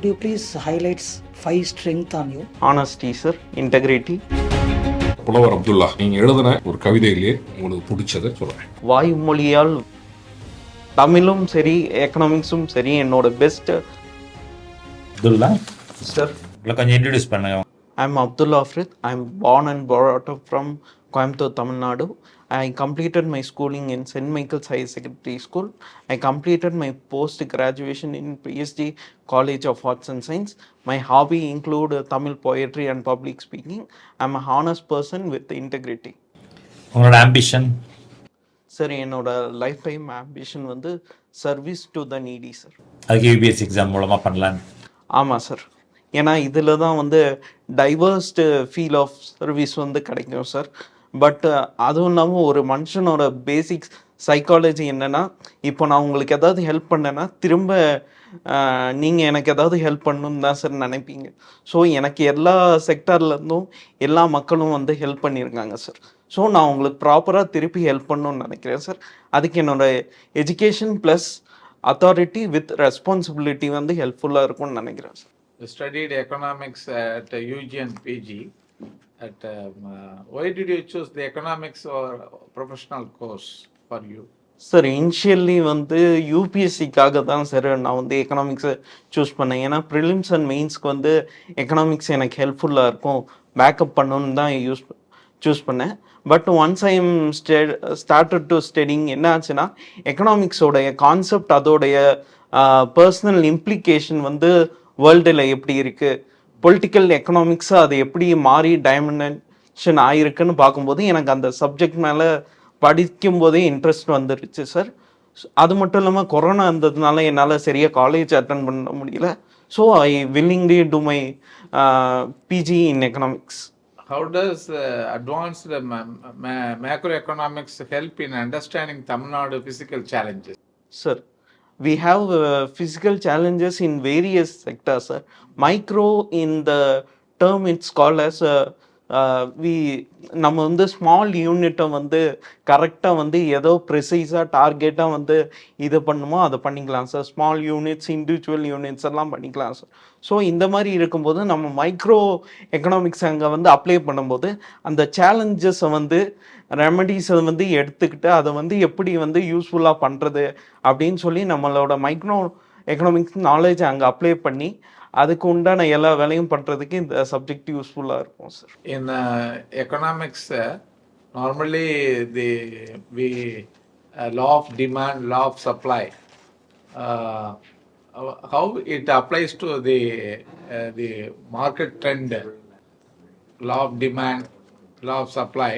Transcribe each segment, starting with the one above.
Could you please highlight 5 strengths on you? Honesty, sir. Integrity. புலவர் அப்துல்லா, நீங்க எழுதின ஒரு கவிதையிலேயே உங்களுக்கு பிடிச்சதை சொல்றேன். வாய்மொழியால் தமிழும் சரி எக்கனாமிக்ஸும் சரி என்னோட பெஸ்ட். அப்துல்லா சார், கொஞ்சம் இன்ட்ரடியூஸ் பண்ணுங்க. I'm Abdullah Afrid. I'm born and brought up from Coimbatore, Tamil Nadu. I completed my schooling in St. Michael's Higher Secondary School. I completed my post-graduation in PSG College of Arts and Science. My hobby include Tamil poetry and public speaking. I'm a honest person with integrity. உங்களோட ambition? Sir, என்னோட life time ambition வந்து service to the Needi sir. அதுக்கு UPSC exam மூலமாக பண்ணலான்னு. ஆமாம் sir. ஏன்னா இதில் தான் வந்து டைவர்ஸ்டு ஃபீல் ஆஃப் சர்வீஸ் வந்து கிடைக்கும் சார். பட் அதுவும் இல்லாமல் ஒரு மனுஷனோட பேசிக்ஸ் சைக்காலஜி என்னென்னா, இப்போ நான் உங்களுக்கு எதாவது ஹெல்ப் பண்ணேன்னா திரும்ப நீங்கள் எனக்கு எதாவது ஹெல்ப் பண்ணணுன்னு தான் சார் நினைப்பீங்க. ஸோ எனக்கு எல்லா செக்டார்லேருந்தும் எல்லா மக்களும் வந்து ஹெல்ப் பண்ணியிருக்காங்க சார். ஸோ நான் உங்களுக்கு ப்ராப்பராக திருப்பி ஹெல்ப் பண்ணணுன்னு நினைக்கிறேன் சார். அதுக்கு என்னோடய education plus authority with responsibility வந்து ஹெல்ப்ஃபுல்லாக இருக்கும்னு நினைக்கிறேன் sir. Studied economics at UG and PG. Why did you choose the economics or professional course for you? Sir, initially வந்து யூபிஎஸ்சிக்காக தான் சார் நான் வந்து எக்கனாமிக்ஸை சூஸ் பண்ணேன். ஏன்னா ப்ரிலிம்ஸ் அண்ட் மெயின்ஸ்க்கு வந்து எக்கனாமிக்ஸ் எனக்கு ஹெல்ப்ஃபுல்லாக இருக்கும், பேக்கப் பண்ணணுன்னு தான் சூஸ் பண்ணேன். But once I am started to studying என்ன ஆச்சுன்னா, எக்கனாமிக்ஸோடைய கான்செப்ட் அதோடைய பர்சனல் இம்ப்ளிகேஷன் வந்து வேர்ல்டில் எப்படி இருக்குது, பொலிட்டிக்கல் எக்கனாமிக்ஸு அது எப்படி மாறி டைமென்ஷன் ஆகிருக்குன்னு பார்க்கும்போது எனக்கு அந்த சப்ஜெக்ட் மேலே படிக்கும்போதே இன்ட்ரெஸ்ட் வந்துருச்சு சார். அது மட்டும் இல்லாமல் கொரோனா இருந்ததுனால என்னால் சரியாக காலேஜ் அட்டன் பண்ண முடியல. So I willingly do my PG in economics. How does advanced macroeconomics help in understanding Tamil Nadu physical challenges? Sir, we have physical challenges in various sectors, sir. Micro in the term it's called as நம்ம வந்து small யூனிட்டை வந்து கரெக்டாக வந்து ஏதோ ப்ரிசைஸாக டார்கெட்டாக வந்து இது பண்ணுமோ அதை பண்ணிக்கலாம் sir. Small units, individual units எல்லாம் பண்ணிக்கலாம் சார். ஸோ இந்த மாதிரி இருக்கும்போது நம்ம மைக்ரோ எக்கனாமிக்ஸ் அங்கே வந்து அப்ளை பண்ணும்போது அந்த சேலஞ்சஸை வந்து ரெமடிஸை வந்து எடுத்துக்கிட்டு அதை வந்து எப்படி வந்து யூஸ்ஃபுல்லாக பண்ணுறது அப்படின்னு சொல்லி நம்மளோட மைக்ரோ எக்கனாமிக்ஸ் நாலேஜை அங்கே அப்ளை பண்ணி அதுக்கு உண்டான எல்லா வேலையும் பண்ணுறதுக்கு இந்த சப்ஜெக்ட் யூஸ்ஃபுல்லாக இருக்கும் sir. In economics, normally we law of demand, law of supply, how it applies to the market trend, law of demand, law of supply.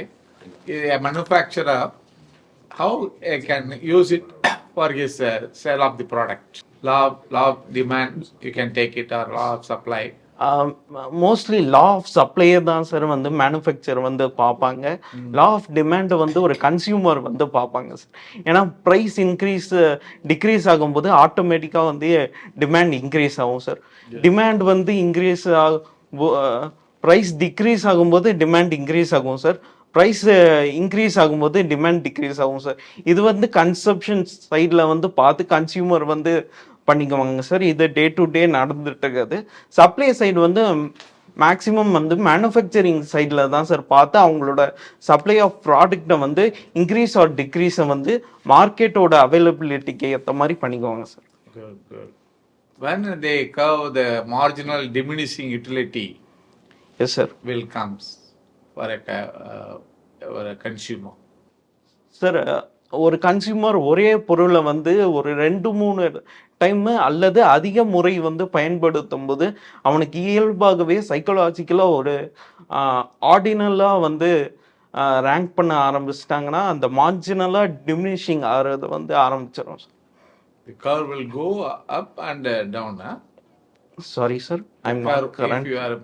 A manufacturer, how can use it for his sale of the product? Law of demand, you can take it, or law of supply. Mostly law of சப்ளையை தான் sir வந்து manufacture வந்து பார்ப்பாங்க. Law of டிமாண்டை வந்து ஒரு consumer வந்து பார்ப்பாங்க sir. ஏன்னா ப்ரைஸ் டிக்ரீஸ் ஆகும்போது ஆட்டோமேட்டிக்காக வந்து டிமாண்ட் இன்க்ரீஸ் ஆகும் சார். டிமாண்ட் வந்து இன்க்ரீஸ் ப்ரைஸ் டிக்ரீஸ் ஆகும்போது டிமாண்ட் இன்க்ரீஸ் ஆகும் சார். ப்ரைஸ் இன்க்ரீஸ் ஆகும்போது டிமாண்ட் டிக்ரீஸ் ஆகும் சார். இது வந்து கன்சப்ஷன் சைடில் வந்து பார்த்து கன்சியூமர் வந்து பண்ணிக்குவாங்க சார். இது டே டு டே நடந்துட்டு இருக்காது. சப்ளை சைடு வந்து மேக்ஸிமம் வந்து மேனுஃபேக்சரிங் சைடில் தான் சார் பார்த்து அவங்களோட சப்ளை ஆஃப் ப்ராடக்டை வந்து இன்க்ரீஸ் ஆர் டிக்ரீஸை வந்து மார்க்கெட்டோட அவைலபிலிட்டிக்கு ஏற்ற மாதிரி பண்ணிக்குவாங்க sir. Good. When they curve the marginal diminishing utility, yes sir, will comes for a consumer. Sir, ஒரு கன்சியூமர் ஒரே பொருளை வந்து ஒரு 2-3 டைமு அல்லது அதிக முறை வந்து பயன்படுத்தும் போது அவனுக்கு இயல்பாகவே சைக்கலாஜிக்கலாக ஒரு ஆர்டினலாக வந்து ரேங்க் பண்ண ஆரம்பிச்சிட்டாங்கன்னா அந்த மார்ஜினலாக டிமினிஷிங் ஆகிறது வந்து ஆரம்பிச்சிடும் sir. The curve will go up and down. Sorry sir, I'm not correct. If you are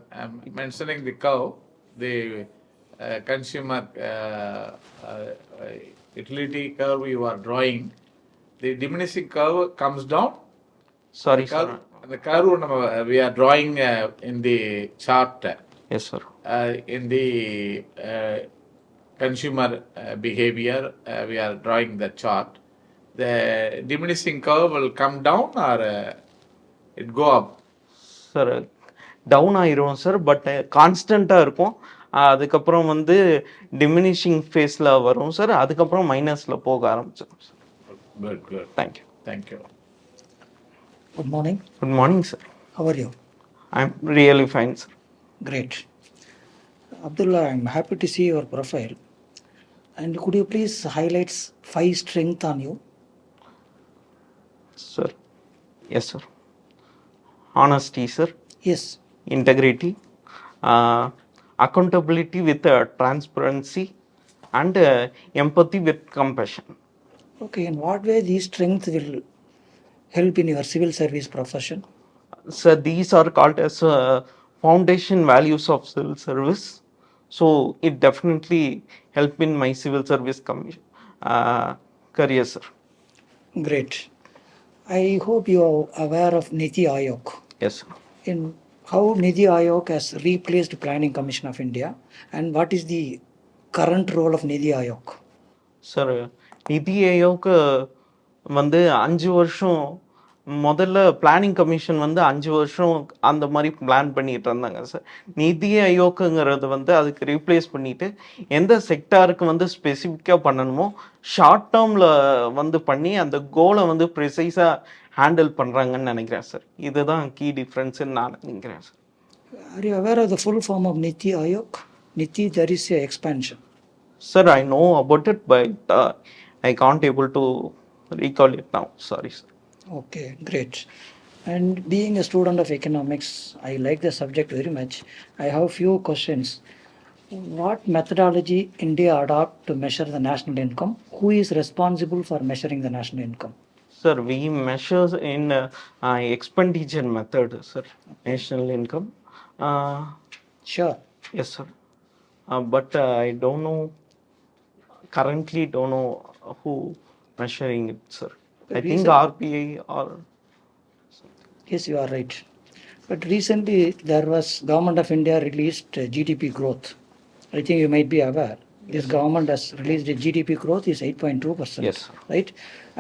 mentioning the curve, the consumer utility curve you are drawing, the diminishing curve comes down. Sorry sir. The curve we are drawing in the chart. Yes sir. In the consumer behavior, we are drawing the chart. The diminishing curve will come down or it go up. Sir down ஆயிரும் sir, but கான்ஸ்டண்ட்டாக இருக்கும். அதுக்கப்புறம் வந்து diminishing ஃபேஸில் வரும் sir, அதுக்கப்புறம் மைனஸில் போக ஆரம்பிச்சிடும் sir. Good, good. Thank you. Thank you. Good morning. Good morning sir. How are you? I am really fine sir. Great. Abdullah, I'm happy to see your profile. And could you please highlight 5 strengths on you? Sir, yes sir. Honesty sir, Yes. integrity, accountability with transparency, and empathy with compassion. Okay, in what way these strengths will help in your civil service profession? So these are called as foundation values of civil service. So it definitely help in my civil service career sir. Great. I hope you are aware of Niti Aayog. Yes sir. In how Niti Aayog has replaced Planning Commission of India, and what is the current role of Niti Aayog? Sir நிதி ஆயோக் வந்து 5 வருஷம் முதல்ல planning commission வந்து 5 வருஷம் அந்த மாதிரி plan பண்ணிட்டு இருந்தாங்க சார். நிதி ஆயோக்குங்கிறது வந்து அதுக்கு ரீப்ளேஸ் பண்ணிட்டு எந்த செக்டாருக்கு வந்து ஸ்பெசிஃபிக்காக பண்ணணுமோ ஷார்ட் டேர்மில் வந்து பண்ணி அந்த கோலை வந்து ப்ரிசைஸாக ஹேண்டில் பண்ணுறாங்கன்னு நினைக்கிறேன் சார். இதுதான் கீ டிஃப்ரென்ஸ்ன்னு நான் நினைக்கிறேன் sir. Are you aware of the full form of Niti Aayog? Niti, there is a expansion. Sir, I know about it, but I can't able to recall it now. Sorry, sir. Okay, great. And being a student of economics, I like the subject very much. I have few questions. What methodology India adopt to measure the national income? Who is responsible for measuring the national income? Sir, we measure in expenditure method, sir, national income. Sure. Yes, sir. But I don't know, currently don't know who measuring it, sir. I think RBI or... Yes, you are right. But recently there was Government of India released GDP growth. I think you might be aware. This government has released a GDP growth is 8.2%. Yes, sir. Right?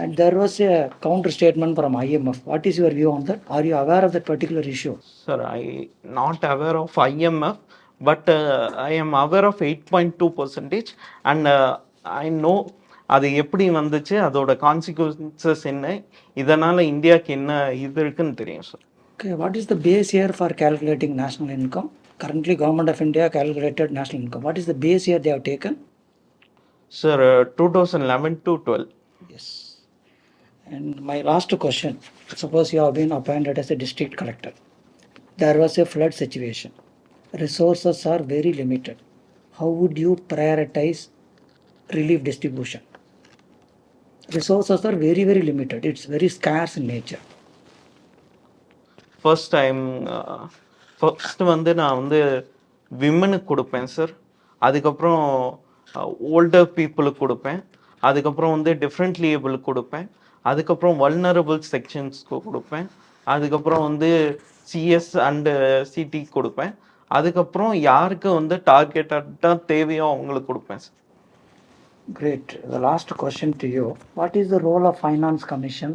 And there was a counter statement from IMF. What is your view on that? Are you aware of that particular issue? Sir, I not aware of IMF, but I am aware of 8.2%, and I know அது எப்படி வந்துச்சு, அதோட consequences என்ன, இதனால் இந்தியாவுக்கு என்ன இது இருக்குன்னு தெரியும் sir. Okay, what is the base year for calculating national income? Currently, Government of India calculated national income. What is the base year they have taken? Sir, 2011 to 12. Yes. And my last question, suppose you have been appointed as a district collector. There was a flood situation. Resources are very limited. How would you prioritize relief distribution? Resources are very, very limited. It's very scarce in nature. First வந்து நான் வந்து விமனுக்கு கொடுப்பேன் sir. அதுக்கப்புறம் older பீப்புளுக்கு கொடுப்பேன். அதுக்கப்புறம் வந்து differently ஏபிளுக்கு கொடுப்பேன். அதுக்கப்புறம் வல்னரபிள் செக்ஷன்ஸ்க்கு கொடுப்பேன். அதுக்கப்புறம் வந்து சிஎஸ் அண்டு சிடி கொடுப்பேன். அதுக்கப்புறம் யாருக்கு வந்து டார்கெட்டாக தேவையோ அவங்களுக்கு கொடுப்பேன் sir. Great. The last question to you. What is the role of Finance Commission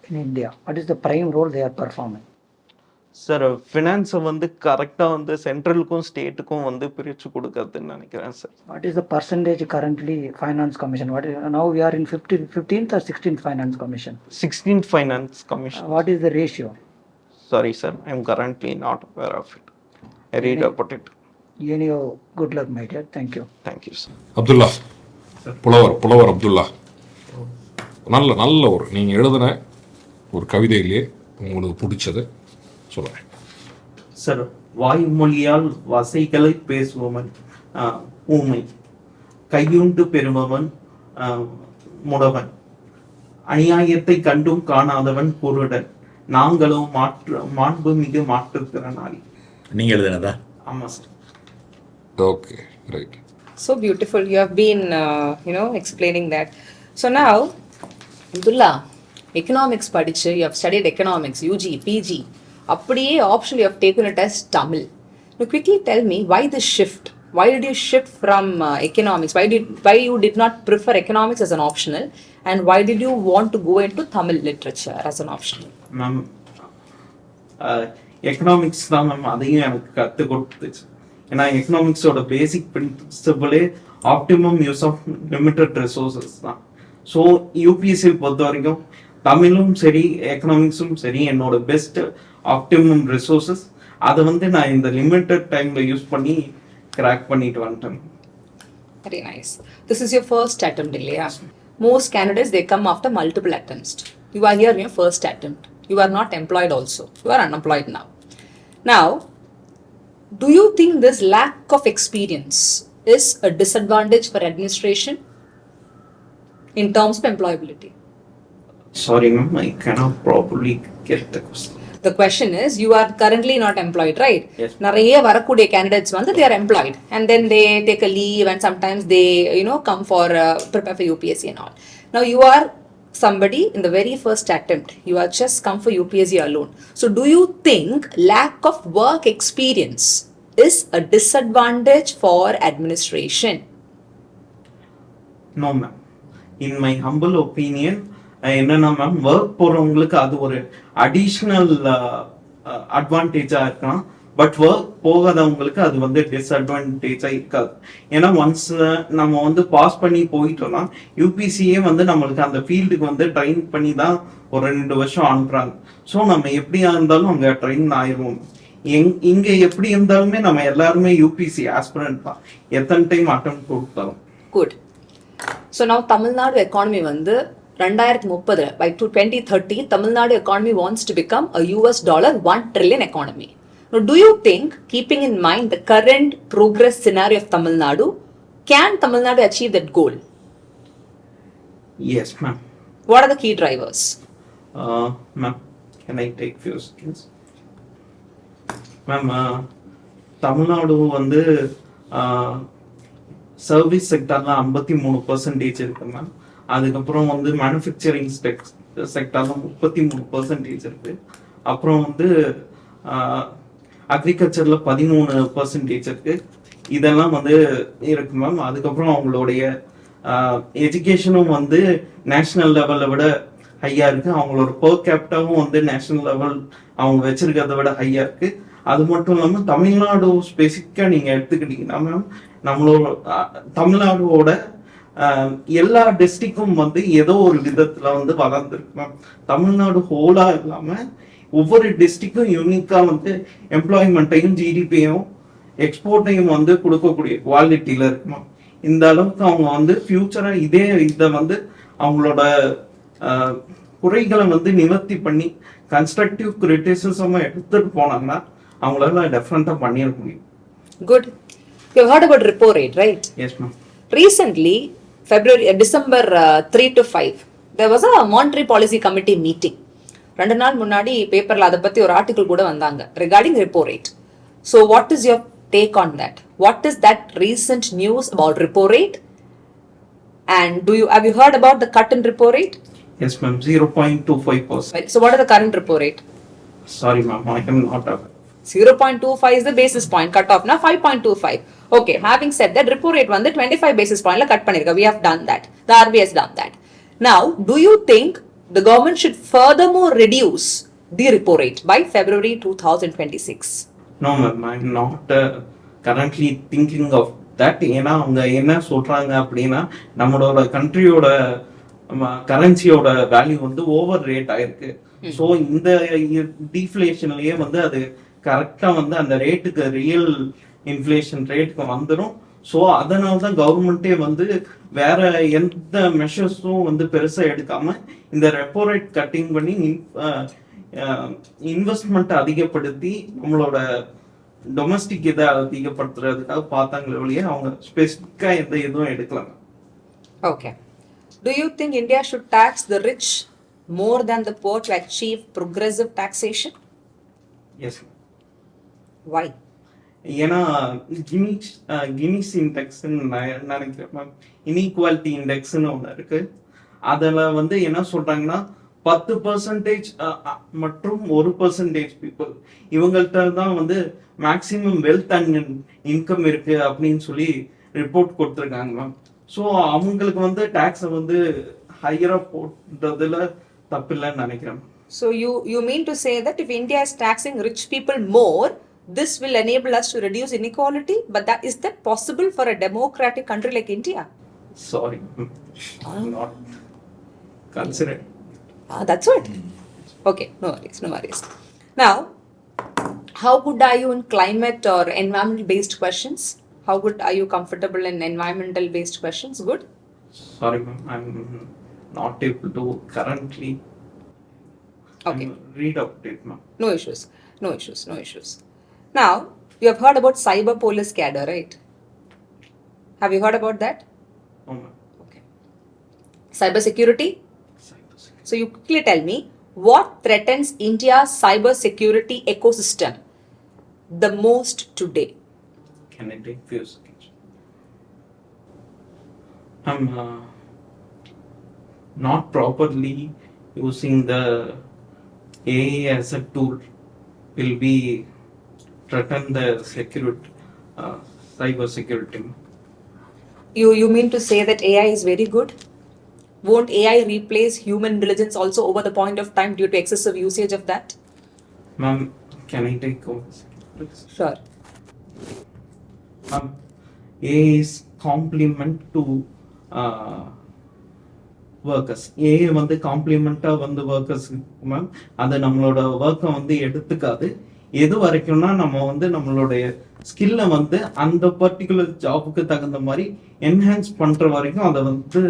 in India? What is the prime role they are performing? Sir, ஃபினான்ஸை வந்து கரெக்டாக வந்து சென்ட்ரலுக்கும் ஸ்டேட்டுக்கும் வந்து பிரித்து கொடுக்கறதுன்னு நினைக்கிறேன் sir. What is the percentage currently Finance Commission? What is, now we are in 15th or 16th Finance Commission? 16th Finance Commission. What is the ratio? Sorry sir, I am currently not aware of it. I read about it. Anyhow, good luck my dear. Thank you. Thank you sir. Abdullah, புலவர் அப்துல்லா, நல்ல ஒரு நீங்கள் எழுதின ஒரு கவிதையிலேயே உங்களுக்கு பிடிச்சது சொல்லுங்கள் sir. வாய்மொழியால் வசைகளை பேசுபவன் ஊமை, கையுண்டு பெறுபவன் முடவன், அநியாயத்தை கண்டும் காணாதவன் குருடன், நாங்களும் மாண்புமிகு மாற்றுத்திறனாளி. நீங்க எழுதுனதா? ஆமாம் sir. Okay, right. So beautiful. You have been, explaining that. So now, Abdullah, economics padichu, you have studied economics, UG, PG. Appadiye option you have taken it as Tamil. Now quickly tell me why this shift? Why did you shift from economics? Why you did not prefer economics as an optional, and why did you want to go into Tamil literature as an optional? Ma'am, economics தான் ma'am அதையும் எனக்கு கற்றுக் கொடுத்துச்சு. ஏன்னா எக்கனாமிக்ஸோட basic பிரின்சிபிளே optimum use of limited resources தான். So UPSC பொறுத்த வரைக்கும் தமிழும் சரி எக்கனாமிக்ஸும் சரி என்னோட பெஸ்ட் ஆப்டிமம் ரிசோர்சஸ். அதை வந்து நான் இந்த லிமிட்டட் டைம்ல யூஸ் பண்ணி கிராக் பண்ணிட்டு வந்துட்டேன். Very nice. This is your first attempt, இல்லையா? Most candidates, they come after multiple attempts. You are here in your first attempt. You are not employed also. You are unemployed now. Now, do you think this lack of experience is a disadvantage for administration in terms of employability? Sorry ma'am, I cannot properly get the question. The question is, you are currently not employed, right? Yes. நிறைய வரக்கூடிய candidates வந்து they are employed and then they take a leave and sometimes they come for prepare for UPSC and all. Now you are somebody in the very first attempt, you are just come for UPSC alone. So do you think lack of work experience is a disadvantage for administration? No ma'am, in my humble opinion என்னன்னா ma'am, work போறவங்களுக்கு அது ஒரு additional அட்வான்டேஜா இருக்கலாம். But work போகாதவங்களுக்கு அது வந்து டிஸ்அட்வான்டேஜா இருக்காது. ஏன்னா once நம்ம வந்து பாஸ் பண்ணி போயிட்டோம்னா யூபிசியே வந்து நம்மளுக்கு அந்த ஃபீல்டுக்கு வந்து ட்ரெயின் பண்ணி தான் ஒரு 2 வருஷம் அனுப்புறாங்க. ஸோ நம்ம எப்படியா இருந்தாலும் அங்கே ட்ரெயின் ஆயிடுவோம். இங்க எப்படி இருந்தாலுமே நம்ம எல்லாருமே யூபிசி ஆஸ்பிரண்ட் தான், எத்தனை டைம் அட்டம் கொடுத்தாலும். Good. So now Tamil Nadu economy வந்து 2030 by 2030 Tamil Nadu economy wants to become a $1 trillion economy. Now do you think, keeping in mind the current progress scenario of Tamil Nadu, can Tamil Nadu achieve that goal? Yes ma'am. What are the key drivers? Ma'am, can I take few seconds? Ma'am, Tamil Nadu வந்து service செக்டர்ல 53% இருக்கு ma'am. அதுக்கப்புறம் வந்து manufacturing செக்டர்ல 33% இருக்கு. அப்புறம் வந்து அக்ரிகல்ச்சர்ல 13% இருக்கு. இதெல்லாம் வந்து இருக்கு மேம். அதுக்கப்புறம் அவங்களுடைய எஜுகேஷனும் வந்து நேஷனல் லெவலை விட ஹையா இருக்கு. அவங்களோட பெர் கேபிட்டாவும் வந்து நேஷனல் லெவல் அவங்க வச்சிருக்கிறத விட ஹையா இருக்கு. அது மட்டும் இல்லாம தமிழ்நாடு ஸ்பெசிஃபிக்கா நீங்க எடுத்துக்கிட்டீங்கன்னா மேம், நம்மளோட தமிழ்நாடோட எல்லா டிஸ்ட்ரிக்டும் வந்து ஏதோ ஒரு விதத்துல வந்து வளர்ந்துருக்கு மேம். தமிழ்நாடு ஹோலா இல்லாம ஒவ்வொரு டிஸ்ட்ரிக்டும் யூனிக்கா வந்து எம்ப்ளாய்மெண்ட்டையும் ஜிடிபியையும் எக்ஸ்போர்ட்டையும் வந்து கொடுக்கக்கூடிய குவாலிட்டியில இருக்கு மேம். இந்த அளவுக்கு அவங்க வந்து ஃபியூச்சரா இதை வந்து அவங்களோட குறைகளை வந்து நிவர்த்தி பண்ணி கன்ஸ்ட்ரக்டிவ் கிரிட்டிசிசமா எடுத்துட்டு போனாங்கன்னா அவங்களால டெஃபரெண்டா பண்ணிட முடியும். Good. You have heard about repo rate, right? Yes ma'am. Recently, December 3 to 5, there was a Monetary Policy Committee meeting. 2 நாள் முன்னாடி பேப்பர்ல அதை பத்தி ஒரு ஆர்டிகல் கூட வந்தாங்க regarding repo rate. So what is your take on that? What is that recent news about repo rate? And have you heard about the cut in repo rate? Yes ma'am, 0.25%. Right. So what is the current repo rate? Sorry ma'am, I am not aware. 0.25 is the basis point cut off. Now 5.25. Okay, having said that, repo rate வந்து 25 basis point la cut பண்ணிருக்க. We have done that. The RBI has done that. Now, do you think the government should furthermore reduce the repo rate by February 2026? No ma'am, I am not currently thinking of that. ஏன்னா அவங்க என்ன சொல்றாங்க அப்படின்னா நம்மளோட கண்ட்ரியோட கரன்சியோட value வந்து over rate ஆயிருக்கு. So இந்த டீஃப்ளேஷன்லயே வந்து அது கரெக்டா வந்து அந்த ரேட்டுக்கு ரியல் இன்ஃப்ளேஷன் ரேட்டுக்கு வந்துடும். ஸோ அதனால தான் கவர்மெண்ட்டே வந்து வேற எந்த மெஷர்ஸும் வந்து பெருசா எடுக்காம இந்த ரெப்போ ரேட் கட்டிங் பண்ணி இன்வெஸ்ட்மெண்ட் அதிகப்படுத்தி நம்மளோட டொமஸ்டிக் இதை அதிகப்படுத்துறதுக்காக பார்த்தாங்களே ஒழிய அவங்க ஸ்பெசிஃபிக்கா எந்த இதுவும் எடுக்கலாம். Okay. Do you think India should tax the rich more than the poor to achieve progressive taxation? Yes. Why? ஏன்னா கினிஸ் இண்டெக்ஸ்ன்னு நினைக்கிறேன் மேம். இன்இக்வாலிட்டி இண்டெக்ஸ்ன்னு ஒன்று இருக்கு. அதில் வந்து என்ன சொல்றாங்கன்னா 10% மற்றும் 1% பீப்புள் இவங்கள்ட்ட தான் வந்து மேக்சிமம் வெல்த் அண்ட் இன்கம் இருக்கு அப்படின்னு சொல்லி ரிப்போர்ட் கொடுத்துருக்காங்க மேம். ஸோ அவங்களுக்கு வந்து டேக்ஸை வந்து ஹையரா போடுறதுல தப்பில்லைன்னு நினைக்கிறேன். So you mean to say that if India is taxing rich people more, this will enable us to reduce inequality? But is that possible for a democratic country like India? Sorry, not considered. That's what. Okay, no worries, no worries. Now, how good are you in climate or environmental based questions? How good are you comfortable in environmental based questions? Good? Sorry, ma'am, I'm not able to currently Okay. read about it, ma'am. No issues. No issues. No issues. Now, you have heard about cyber police cadre, right? Have you heard about that? Oh, ma'am. Okay. Cyber security? Cybersecurity. So, you quickly tell me what threatens India's cyber security ecosystem the most today? Can I take few seconds? I'm not properly using the AI as a tool will be threaten the security, cyber security. You mean to say that AI is very good? Won't AI replace human intelligence also over the point of time due to excessive usage of that? Ma'am, can I take over, please? Sure. AI is complement to workers. AI வந்து காம்ப்ளிமெண்ட்டாக வந்து workers ma'am, அது நம்மளோட ஒர்க்கை வந்து எடுத்துக்காது. எது வரைக்கும்னா நம்ம வந்து நம்மளுடைய ஸ்கில்லை வந்து அந்த பர்டிகுலர் ஜாபுக்கு தகுந்த மாதிரி என்ஹான்ஸ் பண்ணுற வரைக்கும் அதை வந்து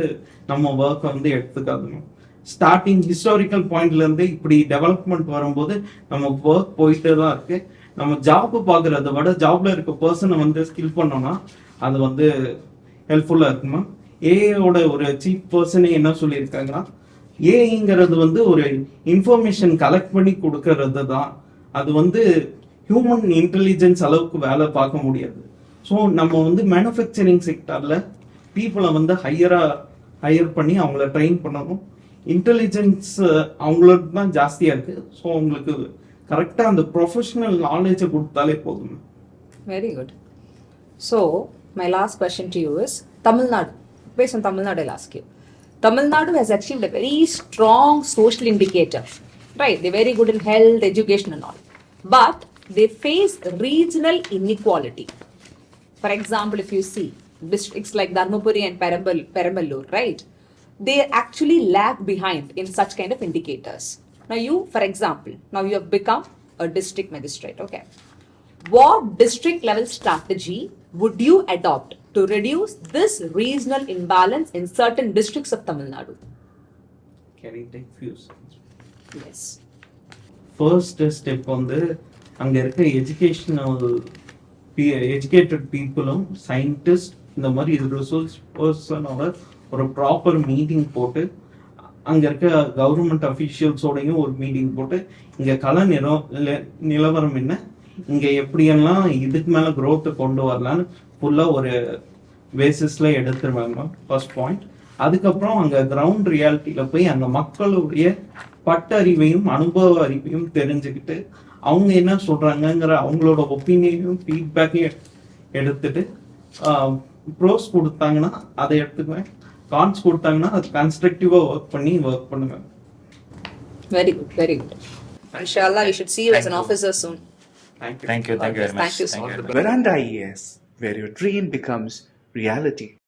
நம்ம ஒர்க்கை வந்து எடுத்துக்காது மேம். ஸ்டார்டிங் ஹிஸ்டாரிக்கல் பாயிண்ட்லேருந்து இப்படி டெவலப்மெண்ட் வரும்போது நம்ம ஒர்க் போயிட்டே தான் இருக்கு. நம்ம ஜாப்பு பார்க்குறத விட ஜாப்ல இருக்க பர்சனை வந்து ஸ்கில் பண்ணோம்னா அது வந்து ஹெல்ப்ஃபுல்லாக இருக்கு மேம். ஏஐயோட ஒரு சீஃப் பர்சனே என்ன சொல்லியிருக்காங்கன்னா, ஏஐங்கிறது வந்து ஒரு இன்ஃபர்மேஷன் கலெக்ட் பண்ணி கொடுக்கறது தான். அது வந்து ஹியூமன் இன்டெலிஜென்ஸ் அளவுக்கு வேலை பார்க்க முடியாது. ஸோ நம்ம வந்து மேனுஃபேக்சரிங் செக்டரில் பீப்புளை வந்து ஹையர் பண்ணி அவங்கள ட்ரெயின் பண்ணணும். இன்டெலிஜென்ஸ் அவங்களுக்கு தான் ஜாஸ்தியாக இருக்குது. ஸோ அவங்களுக்கு கரெக்டாக அந்த ப்ரொஃபஷனல் நாலேஜை கொடுத்தாலே போதும். Very good. So, my last question to you is Tamil Nadu. Based on Tamil Nadu, I'll ask you. Tamil Nadu has achieved a very strong social indicator. Right? They're very good in health, education, and all. But they face regional inequality. For example, if you see districts like Dharmapuri and Perambalur, right? They actually lag behind in such kind of indicators. Now, you, for example, now you have become a district magistrate, okay? What district level strategy would you adopt to reduce this regional imbalance in certain districts of Tamil Nadu? Can I take few seconds? Yes. First step வந்து அங்கே இருக்க educated பீப்புளும் scientist இந்த மாதிரி resource பர்சனோட ஒரு proper meeting போட்டு அங்கே இருக்க government அஃபீஷியல்ஸோடையும் ஒரு மீட்டிங் போட்டு இங்கே நிலவரம் என்ன, இங்கே எப்படியெல்லாம் இதுக்கு மேலே க்ரோத்தை கொண்டு வரலான்னு ஃபுல்லாக ஒரு பேசிஸில் எடுத்துருவாங்க. First point. அதுக்கப்புறம் அங்கே கிரவுண்ட் ரியாலிட்டியில் போய் அந்த மக்களுடைய பட்டறிவையும் அனுபவ அறிவையும் தெரிஞ்சுக்கிட்டு அவங்க என்ன சொல்கிறாங்கங்கிற அவங்களோட ஒப்பீனியனையும் ஃபீட்பேக்கையும் எடுத்துட்டு ப்ரோஸ் கொடுத்தாங்கன்னா அதை எடுத்துக்குவேன், கான்ஸ் கொடுத்தாங்கன்னா அது கன்ஸ்ட்ரக்டிவாக ஒர்க் பண்ணுவேன். Very good, very good. Inshallah, we should see you as an officer soon. Thank you. Thank you very much. Thank you so much. very much. Veranda IAS, where your dream becomes reality.